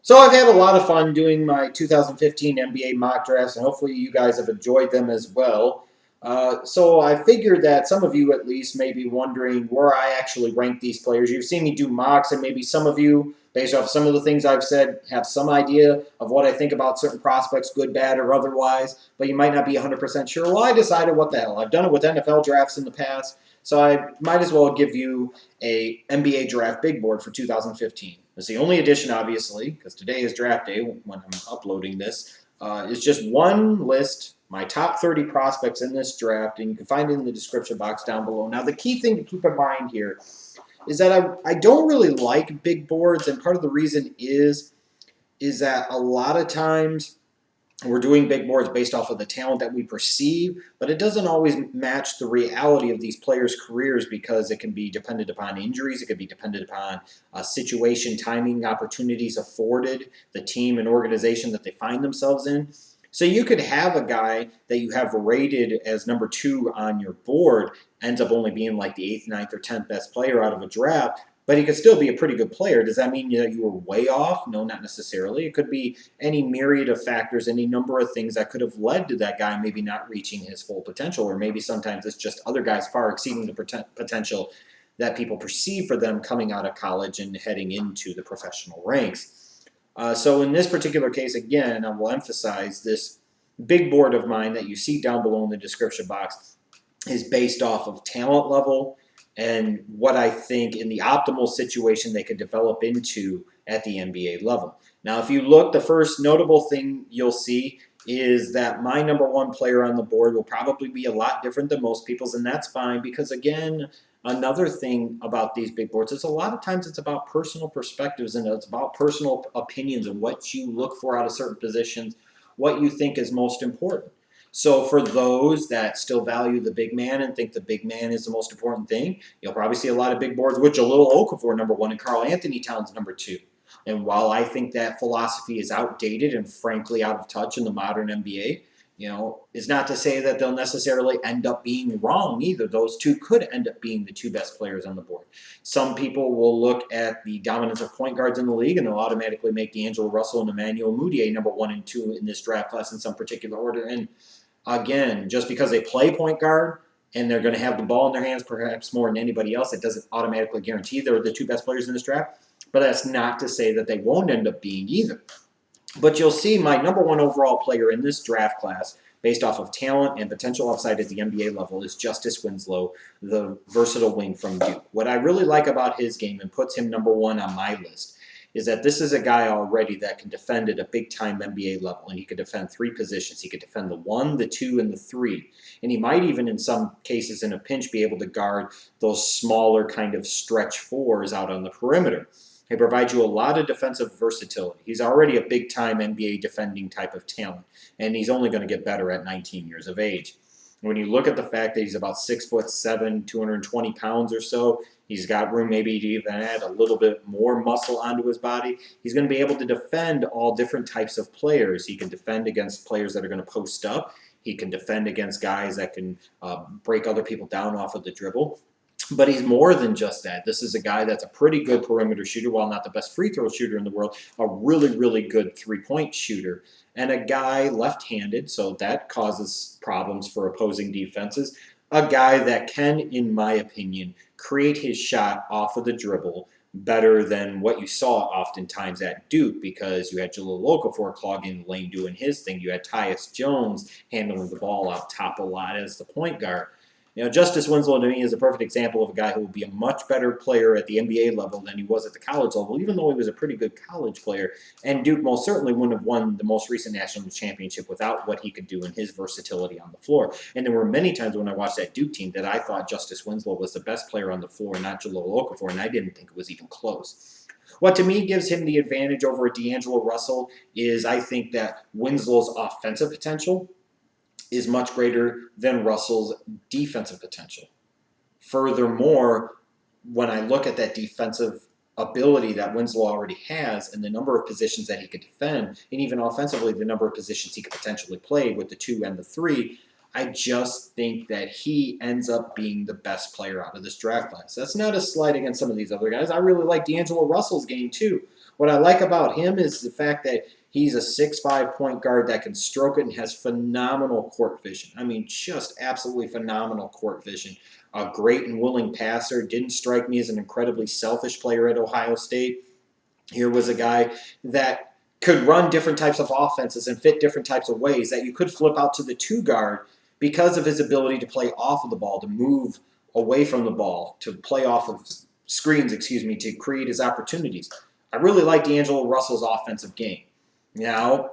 So I've had a lot of fun doing my 2015 NBA mock drafts, and hopefully you guys have enjoyed them as well. So I figured that some of you at least may be wondering where I actually rank these players. You've seen me do mocks, and maybe some of you, based off some of the things I've said, have some idea of what I think about certain prospects, good, bad, or otherwise, but you might not be 100% sure. Well, I decided what the hell. I've done it with NFL drafts in the past, so I might as well give you a NBA draft big board for 2015. It's the only edition, obviously, because today is draft day when I'm uploading this. It's just one list, my top 30 prospects in this draft, and you can find it in the description box down below. Now, the key thing to keep in mind here is that I don't really like big boards, and part of the reason is that a lot of times we're doing big boards based off of the talent that we perceive, but it doesn't always match the reality of these players' careers because it can be dependent upon injuries, it could be dependent upon situation, timing, opportunities afforded, the team and organization that they find themselves in. So you could have a guy that you have rated as number 2 on your board, ends up only being like the 8th, 9th, or 10th best player out of a draft, but he could still be a pretty good player. Does that mean that you were way off? No, not necessarily. It could be any myriad of factors, any number of things that could have led to that guy maybe not reaching his full potential, or maybe sometimes it's just other guys far exceeding the potential that people perceive for them coming out of college and heading into the professional ranks. So in this particular case, again, I will emphasize this big board of mine that you see down below in the description box is based off of talent level and what I think in the optimal situation they could develop into at the NBA level. Now, if you look, the first notable thing you'll see is that my number 1 player on the board will probably be a lot different than most people's, and that's fine because, again, another thing about these big boards is a lot of times it's about personal perspectives and it's about personal opinions and what you look for out of certain positions, what you think is most important. So for those that still value the big man and think the big man is the most important thing, you'll probably see a lot of big boards with Jahlil Okafor number 1 and Karl-Anthony Towns number 2. And while I think that philosophy is outdated and frankly out of touch in the modern NBA, is not to say that they'll necessarily end up being wrong either. Those two could end up being the 2 best players on the board. Some people will look at the dominance of point guards in the league and they'll automatically make D'Angelo Russell and Emmanuel Mudiay number 1 and 2 in this draft class in some particular order. And again, just because they play point guard and they're going to have the ball in their hands perhaps more than anybody else, it doesn't automatically guarantee they're the 2 best players in this draft. But that's not to say that they won't end up being either. But you'll see my number 1 overall player in this draft class, based off of talent and potential upside at the NBA level, is Justise Winslow, the versatile wing from Duke. What I really like about his game and puts him number 1 on my list is that this is a guy already that can defend at a big-time NBA level, and he could defend 3 positions. He could defend the 1, the 2, and the 3. And he might even, in some cases, in a pinch, be able to guard those smaller kind of stretch 4s out on the perimeter. He provides you a lot of defensive versatility. He's already a big-time NBA defending type of talent, and he's only going to get better at 19 years of age. When you look at the fact that he's about 6'7", 220 pounds or so, he's got room maybe to even add a little bit more muscle onto his body. He's going to be able to defend all different types of players. He can defend against players that are going to post up. He can defend against guys that can break other people down off of the dribble. But he's more than just that. This is a guy that's a pretty good perimeter shooter, while not the best free throw shooter in the world, a really, really good three-point shooter. And a guy left-handed, so that causes problems for opposing defenses. A guy that can, in my opinion, create his shot off of the dribble better than what you saw oftentimes at Duke, because you had Jahlil Okafor clogging the lane doing his thing. You had Tyus Jones handling the ball up top a lot as the point guard. Justise Winslow to me is a perfect example of a guy who will be a much better player at the NBA level than he was at the college level, even though he was a pretty good college player. And Duke most certainly wouldn't have won the most recent national championship without what he could do and his versatility on the floor. And there were many times when I watched that Duke team that I thought Justise Winslow was the best player on the floor, not Jahlil Okafor, and I didn't think it was even close. What to me gives him the advantage over D'Angelo Russell is I think that Winslow's offensive potential is much greater than Russell's defensive potential. Furthermore, when I look at that defensive ability that Winslow already has and the number of positions that he could defend, and even offensively the number of positions he could potentially play with the 2 and the 3, I just think that he ends up being the best player out of this draft class. That's not a slight against some of these other guys. I really like D'Angelo Russell's game too. What I like about him is the fact that he's a 6'5" point guard that can stroke it and has phenomenal court vision. I mean, just absolutely phenomenal court vision. A great and willing passer. Didn't strike me as an incredibly selfish player at Ohio State. Here was a guy that could run different types of offenses and fit different types of ways that you could flip out to the 2 guard because of his ability to play off of the ball, to move away from the ball, to play off of screens, to create his opportunities. I really like D'Angelo Russell's offensive game. Now,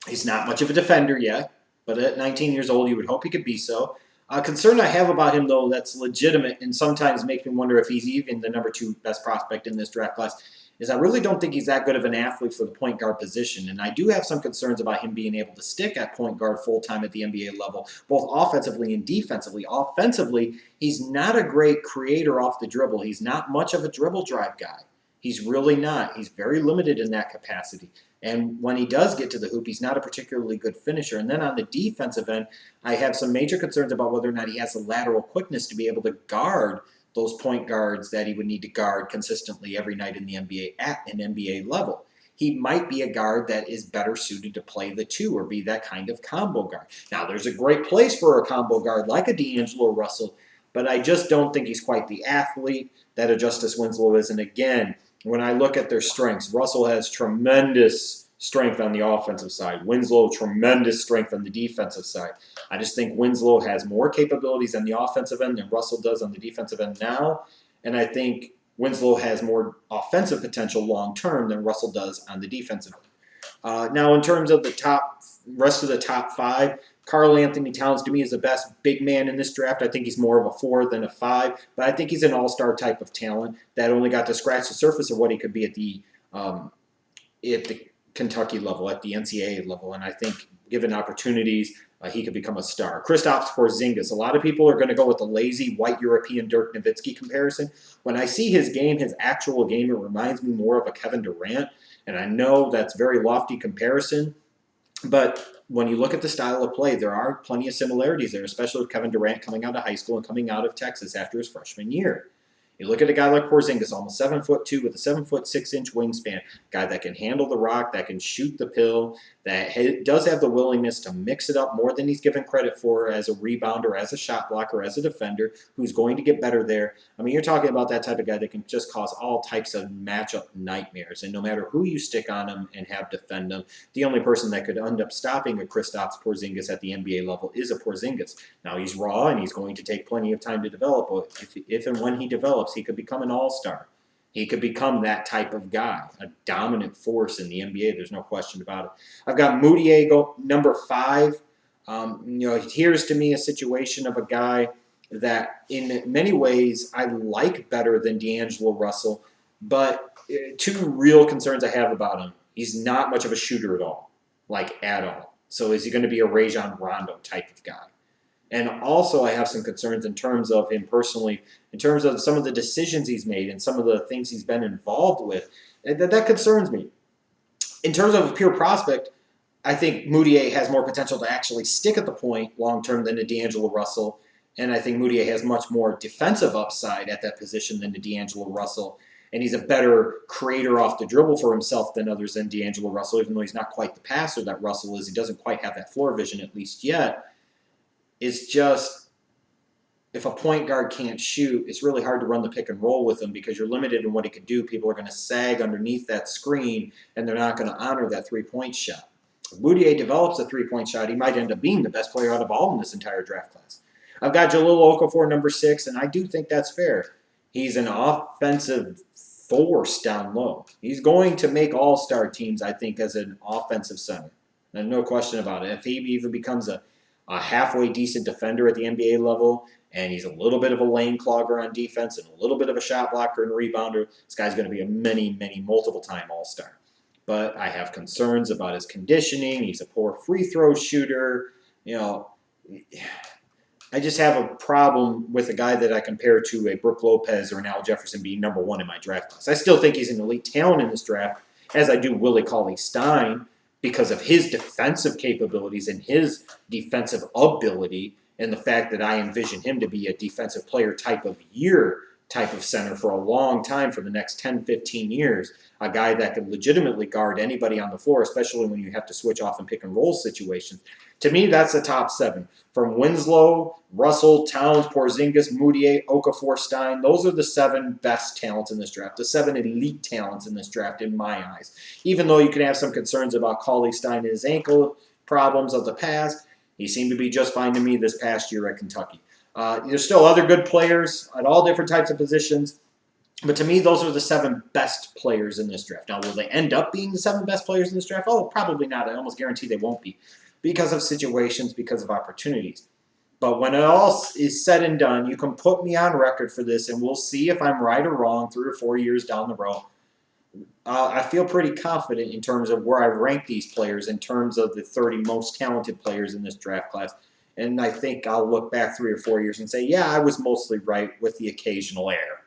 he's not much of a defender yet, but at 19 years old, you would hope he could be so. A concern I have about him, though, that's legitimate and sometimes makes me wonder if he's even the number 2 best prospect in this draft class, is I really don't think he's that good of an athlete for the point guard position. And I do have some concerns about him being able to stick at point guard full-time at the NBA level, both offensively and defensively. Offensively, he's not a great creator off the dribble. He's not much of a dribble drive guy. He's really not. He's very limited in that capacity. And when he does get to the hoop, he's not a particularly good finisher. And then on the defensive end, I have some major concerns about whether or not he has the lateral quickness to be able to guard those point guards that he would need to guard consistently every night in the NBA at an NBA level. He might be a guard that is better suited to play the 2 or be that kind of combo guard. Now, there's a great place for a combo guard like a D'Angelo Russell, but I just don't think he's quite the athlete that a Justise Winslow is. And again, when I look at their strengths, Russell has tremendous strength on the offensive side. Winslow, tremendous strength on the defensive side. I just think Winslow has more capabilities on the offensive end than Russell does on the defensive end now. And I think Winslow has more offensive potential long-term than Russell does on the defensive end. Now, in terms of the rest of the top 5, Karl-Anthony Towns to me is the best big man in this draft. I think he's more of a 4 than a 5, but I think he's an all-star type of talent that only got to scratch the surface of what he could be at the Kentucky level, at the NCAA level, and I think given opportunities, he could become a star. Kristaps Porzingis. A lot of people are going to go with the lazy white European Dirk Nowitzki comparison. When I see his game, his actual game, it reminds me more of a Kevin Durant, and I know that's a very lofty comparison, but when you look at the style of play, there are plenty of similarities there, especially with Kevin Durant coming out of high school and coming out of Texas after his freshman year. You look at a guy like Porzingis, almost 7'2" with a 7'6" wingspan, guy that can handle the rock, that can shoot the pill, that does have the willingness to mix it up more than he's given credit for as a rebounder, as a shot blocker, as a defender, who's going to get better there. I mean, you're talking about that type of guy that can just cause all types of matchup nightmares. And no matter who you stick on him and have defend him, the only person that could end up stopping a Kristaps Porzingis at the NBA level is a Porzingis. Now, he's raw and he's going to take plenty of time to develop. If and when he develops, he could become an all-star. He could become that type of guy, a dominant force in the NBA. There's no question about it. I've got Mudiay number 5. Here's to me a situation of a guy that in many ways I like better than D'Angelo Russell, but 2 real concerns I have about him. He's not much of a shooter at all, at all. So is he going to be a Rajon Rondo type of guy? And also I have some concerns in terms of him personally, in terms of some of the decisions he's made and some of the things he's been involved with. And that concerns me. In terms of a pure prospect, I think Mudiay has more potential to actually stick at the point long-term than a D'Angelo Russell. And I think Mudiay has much more defensive upside at that position than a D'Angelo Russell. And he's a better creator off the dribble for himself than others than D'Angelo Russell, even though he's not quite the passer that Russell is. He doesn't quite have that floor vision, at least yet. It's just, if a point guard can't shoot, it's really hard to run the pick and roll with him because you're limited in what he can do. People are going to sag underneath that screen, and they're not going to honor that three-point shot. If Mudiay develops a three-point shot, he might end up being the best player out of all in this entire draft class. I've got Jahlil Okafor number 6, and I do think that's fair. He's an offensive force down low. He's going to make all-star teams, I think, as an offensive center. There's no question about it. If he even becomes a halfway decent defender at the NBA level, and he's a little bit of a lane clogger on defense and a little bit of a shot blocker and rebounder, this guy's going to be a multiple-time all-star. But I have concerns about his conditioning. He's a poor free throw shooter. I just have a problem with a guy that I compare to a Brook Lopez or an Al Jefferson being number 1 in my draft class. I still think he's an elite talent in this draft, as I do Willie Cauley-Stein, because of his defensive capabilities and his defensive ability and the fact that I envision him to be a defensive player type of year type of center for a long time for the next 10, 15 years. A guy that could legitimately guard anybody on the floor, especially when you have to switch off and pick and roll situations. To me, that's the top 7. From Winslow, Russell, Towns, Porzingis, Mudiay, Okafor, Stein, those are the 7 best talents in this draft, the 7 elite talents in this draft in my eyes. Even though you can have some concerns about Cauley-Stein and his ankle problems of the past, he seemed to be just fine to me this past year at Kentucky. There's still other good players at all different types of positions. But to me, those are the 7 best players in this draft. Now, will they end up being the 7 best players in this draft? Oh, probably not. I almost guarantee they won't be because of situations, because of opportunities. But when it all is said and done, you can put me on record for this, and we'll see if I'm right or wrong 3 or 4 years down the road. I feel pretty confident in terms of where I rank these players in terms of the 30 most talented players in this draft class. And I think I'll look back 3 or 4 years and say, yeah, I was mostly right with the occasional error.